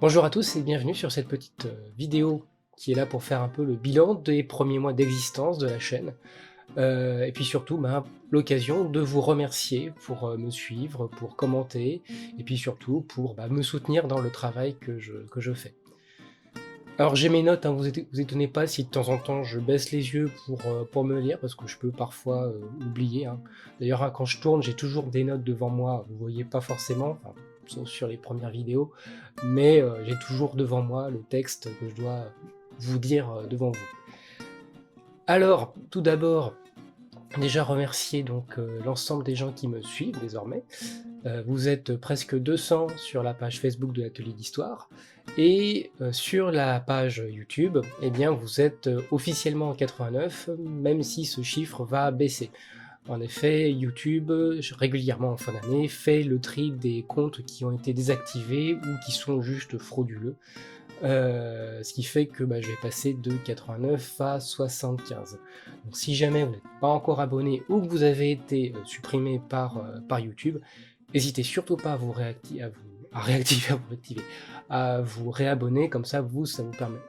Bonjour à tous et bienvenue sur cette petite vidéo qui est là pour faire un peu le bilan des premiers mois d'existence de la chaîne. Et puis surtout, l'occasion de vous remercier pour me suivre, pour commenter, et puis surtout pour me soutenir dans le travail que je fais. Alors j'ai mes notes, hein, vous étonnez pas si de temps en temps je baisse les yeux pour me lire, parce que je peux parfois oublier, hein. D'ailleurs, hein, quand je tourne, j'ai toujours des notes devant moi, vous voyez pas forcément, enfin, sauf sur les premières vidéos, mais j'ai toujours devant moi le texte que je dois vous dire devant vous. Alors, tout d'abord, déjà remercier donc l'ensemble des gens qui me suivent désormais. Vous êtes presque 200 sur la page Facebook de l'Atelier d'Histoire et sur la page YouTube, eh bien vous êtes officiellement 89, même si ce chiffre va baisser. En effet, YouTube, régulièrement en fin d'année, fait le tri des comptes qui ont été désactivés ou qui sont juste frauduleux. Ce qui fait que je vais passer de 89 à 75. Donc si jamais vous n'êtes pas encore abonné ou que vous avez été supprimé par YouTube, n'hésitez surtout pas à vous réactiver, à vous réabonner, comme ça ça vous permet.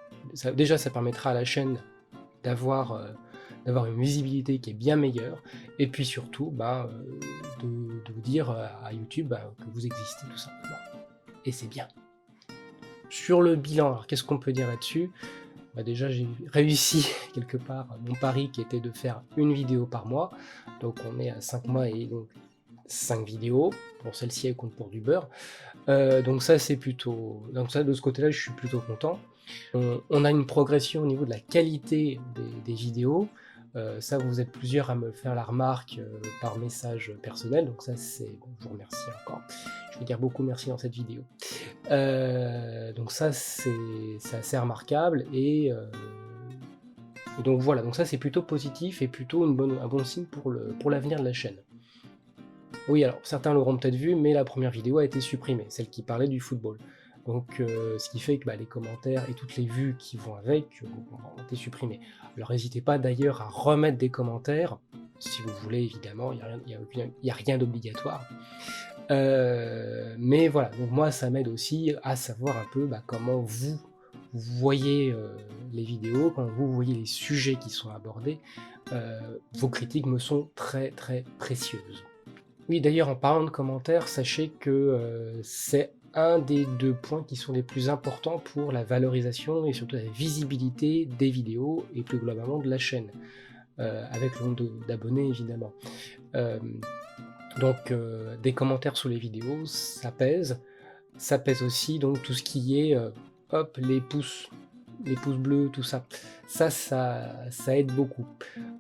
Déjà ça permettra à la chaîne d'avoir d'avoir une visibilité qui est bien meilleure, et puis surtout de vous dire à YouTube que vous existez tout simplement. Et c'est bien. Sur le bilan, alors qu'est-ce qu'on peut dire là-dessus? Déjà j'ai réussi quelque part mon pari qui était de faire une vidéo par mois, donc on est à 5 mois et donc 5 vidéos, pour celle-ci elle compte pour du beurre, donc ça c'est plutôt, donc ça de ce côté-là je suis plutôt content. On a une progression au niveau de la qualité des vidéos, ça vous êtes plusieurs à me faire la remarque par message personnel, donc ça c'est, bon, je vous remercie encore, je vais dire beaucoup merci dans cette vidéo. Donc ça c'est assez remarquable, et donc voilà, donc ça c'est plutôt positif et plutôt un bon signe pour l'avenir de la chaîne. Oui, alors certains l'auront peut-être vu, mais la première vidéo a été supprimée, celle qui parlait du football. Donc ce qui fait que les commentaires et toutes les vues qui vont avec ont été supprimés. Alors n'hésitez pas d'ailleurs à remettre des commentaires, si vous voulez évidemment, il n'y a rien d'obligatoire. Mais voilà, donc moi ça m'aide aussi à savoir un peu comment vous voyez les vidéos, quand vous voyez les sujets qui sont abordés. Vos critiques me sont très très précieuses. Oui, d'ailleurs, en parlant de commentaires, sachez que c'est un des 2 points qui sont les plus importants pour la valorisation et surtout la visibilité des vidéos et plus globalement de la chaîne, avec le nombre d'abonnés évidemment. Donc des commentaires sous les vidéos, ça pèse. Ça pèse aussi donc tout ce qui est les pouces bleus, tout ça. Ça aide beaucoup.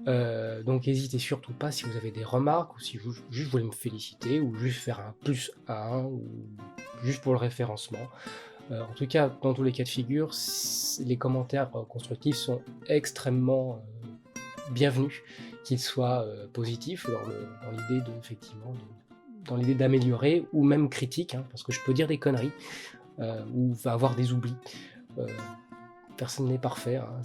Donc n'hésitez surtout pas si vous avez des remarques, ou si vous juste voulez me féliciter, ou juste faire un +1, ou juste pour le référencement. En tout cas, dans tous les cas de figure, les commentaires constructifs sont extrêmement bienvenus, qu'ils soient positifs dans l'idée dans l'idée d'améliorer, ou même critiques, hein, parce que je peux dire des conneries, ou avoir des oublis. Personne n'est parfait, hein,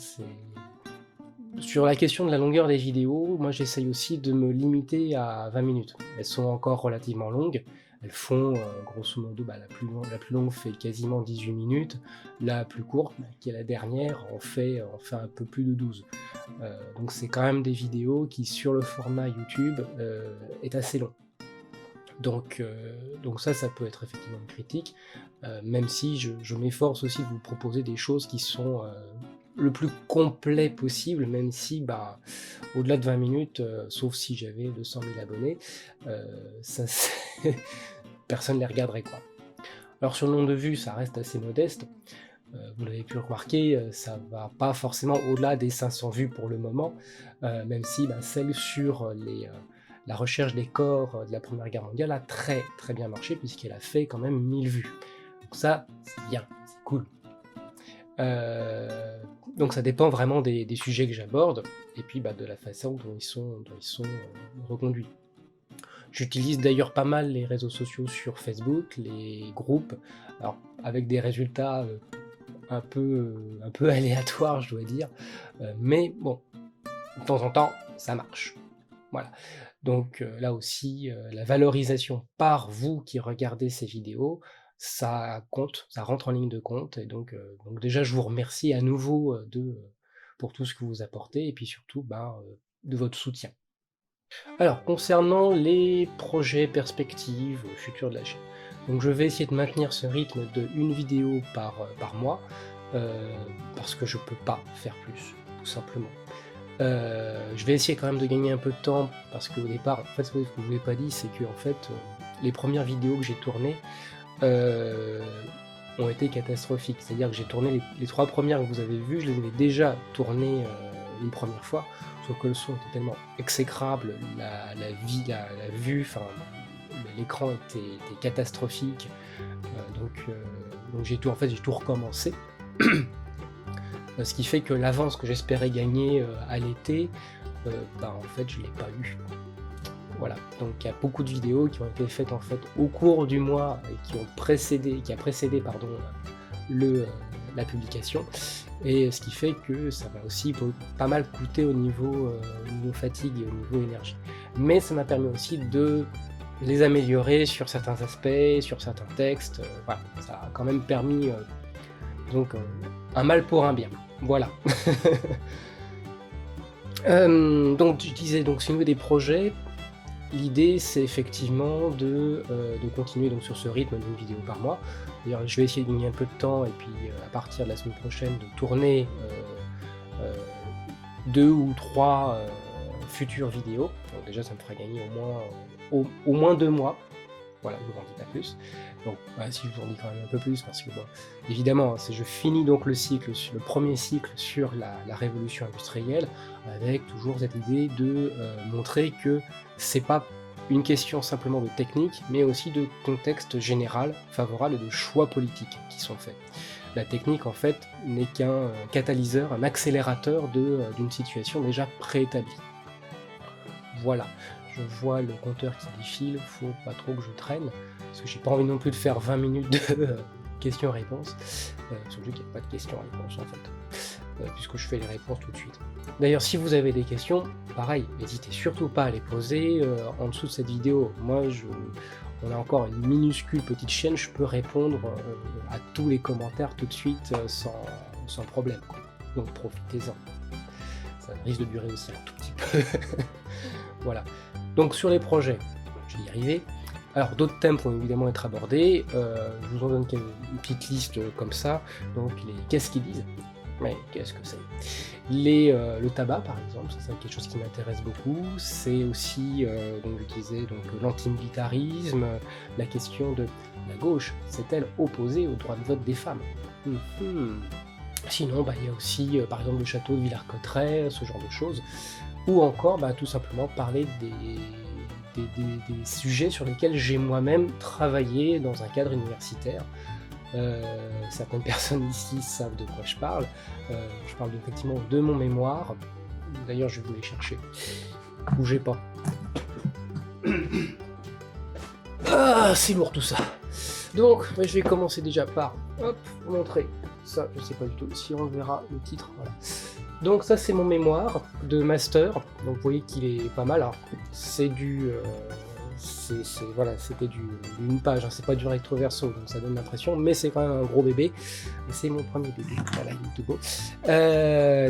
Sur la question de la longueur des vidéos, moi j'essaye aussi de me limiter à 20 minutes. Elles sont encore relativement longues, elles font grosso modo, la plus longue fait quasiment 18 minutes, la plus courte, qui est la dernière, en fait un peu plus de 12. Donc c'est quand même des vidéos qui, sur le format YouTube, est assez long. Donc ça peut être effectivement une critique, même si je m'efforce aussi de vous proposer des choses qui sont le plus complet possible, même si au-delà de 20 minutes, sauf si j'avais 200 000 abonnés, ça, personne ne les regarderait, quoi. Alors sur le nombre de vues, ça reste assez modeste, vous l'avez pu remarquer, ça va pas forcément au-delà des 500 vues pour le moment, même si celle sur la recherche des corps de la Première Guerre mondiale a très très bien marché, puisqu'elle a fait quand même 1000 vues. Donc ça, c'est bien, c'est cool. Donc ça dépend vraiment des sujets que j'aborde, et puis de la façon dont ils sont reconduits. J'utilise d'ailleurs pas mal les réseaux sociaux sur Facebook, les groupes, alors avec des résultats un peu aléatoires, je dois dire, mais bon, de temps en temps, ça marche. Voilà. Donc là aussi, la valorisation par vous qui regardez ces vidéos ça compte, ça rentre en ligne de compte et donc déjà je vous remercie à nouveau, pour tout ce que vous apportez et puis surtout, de votre soutien. Alors concernant les projets, perspectives, futures de la chaîne, donc je vais essayer de maintenir ce rythme de une vidéo par mois, heu, parce que je peux pas faire plus, tout simplement. Je vais essayer quand même de gagner un peu de temps parce qu'au départ, en fait, ce que je vous ai pas dit, c'est qu'en fait, les premières vidéos que j'ai tournées, heu, ont été catastrophiques. C'est-à-dire que j'ai tourné les 3 premières que vous avez vues, je les avais déjà tournées, une première fois, sauf que le son était tellement exécrable, la vue, enfin, l'écran était catastrophique, donc j'ai tout recommencé. Ce qui fait que l'avance que j'espérais gagner, à l'été, en fait, je l'ai pas eu. Voilà, donc il y a beaucoup de vidéos qui ont été faites, en fait, au cours du mois et qui a précédé, pardon, le, heu, la publication et ce qui fait que ça m'a aussi pas mal coûté au niveau fatigue et au niveau énergie. Mais ça m'a permis aussi de les améliorer sur certains aspects, sur certains textes, voilà, ça a quand même permis, donc un mal pour un bien, voilà. Donc je disais donc au niveau des projets, l'idée c'est effectivement de continuer donc sur ce rythme d'une vidéo par mois. D'ailleurs je vais essayer de gagner un peu de temps et puis, à partir de la semaine prochaine de tourner, heu, 2 ou 3 futures vidéos. Donc déjà ça me fera gagner au moins 2 mois. Voilà, je vous en dis pas plus. Donc, si je vous en dis quand même un peu plus parce que bon, évidemment, hein, je finis donc le premier cycle sur la révolution industrielle, avec toujours cette idée de, montrer que c'est pas une question simplement de technique, mais aussi de contexte général favorable et de choix politiques qui sont faits. La technique, en fait, n'est qu'un, catalyseur, un accélérateur d'une situation déjà préétablie. Voilà, je vois le compteur qui défile, faut pas trop que je traîne, parce que j'ai pas envie non plus de faire 20 minutes de questions-réponses, surtout qu'il y a pas de questions-réponses en fait, puisque je fais les réponses tout de suite. D'ailleurs, si vous avez des questions, pareil, n'hésitez surtout pas à les poser, en dessous de cette vidéo. On a encore une minuscule petite chaîne, je peux répondre, à tous les commentaires tout de suite, sans problème, quoi. Donc profitez-en. Ça risque de durer aussi un tout petit peu. Voilà. Donc sur les projets, je vais y arriver. Alors d'autres thèmes vont évidemment être abordés. Je vous en donne une petite liste comme ça. Donc qu'est-ce qu'ils disent? Mais qu'est-ce que c'est? Le tabac par exemple, ça c'est quelque chose qui m'intéresse beaucoup. C'est aussi, donc je disais donc l'antimilitarisme, la question de la gauche s'est-elle opposée au droit de vote des femmes? Sinon, il y a aussi, par exemple, le château de Villers-Cotterêts, ce genre de choses. Ou encore, tout simplement parler des sujets sur lesquels j'ai moi-même travaillé dans un cadre universitaire. Certaines personnes ici savent de quoi je parle. Je parle effectivement de mon mémoire. D'ailleurs, je vais vous les chercher. Bougez pas. Ah, c'est lourd tout ça. Donc, je vais commencer déjà par, vous montrer ça, je sais pas du tout si on verra le titre, voilà. Donc ça c'est mon mémoire de master, donc vous voyez qu'il est pas mal, alors c'est voilà, c'était d'une page, hein, c'est pas du recto verso, donc ça donne l'impression, mais c'est quand même un gros bébé, et c'est mon premier bébé, voilà, il est tout beau.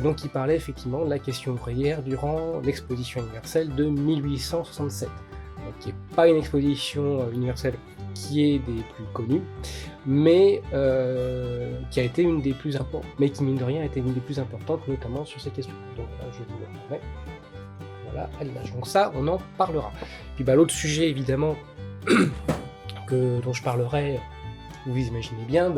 Donc il parlait effectivement de la question ouvrière durant l'exposition universelle de 1867, donc qui n'est pas une exposition universelle qui est des plus connues, mais qui a été une des plus importantes, mais qui mine de rien a été une des plus importantes, notamment sur ces questions. Donc là, je vous le remets. Voilà, à l'image. Donc ça, on en parlera. Puis l'autre sujet, évidemment, dont je parlerai, vous imaginez bien,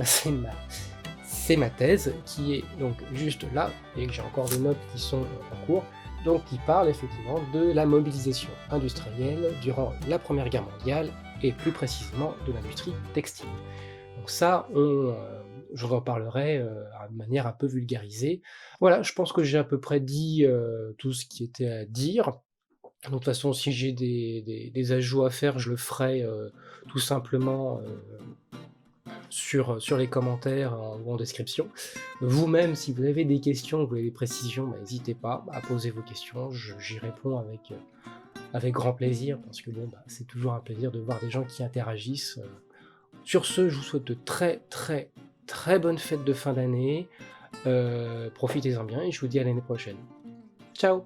c'est ma thèse, qui est donc juste là, et que j'ai encore des notes qui sont en cours, donc qui parle effectivement de la mobilisation industrielle durant la Première Guerre mondiale, et plus précisément de l'industrie textile. Donc ça, je vous en parlerai de manière un peu vulgarisée. Voilà, je pense que j'ai à peu près dit tout ce qui était à dire. Donc de toute façon, si j'ai des ajouts à faire, je le ferai tout simplement sur les commentaires ou en description. Vous-même, si vous avez des questions, vous avez des précisions, n'hésitez pas à poser vos questions, j'y réponds avec grand plaisir, parce que bon, c'est toujours un plaisir de voir des gens qui interagissent Sur ce, je vous souhaite de très, très, très bonnes fêtes de fin d'année. Profitez-en bien et je vous dis à l'année prochaine. Ciao!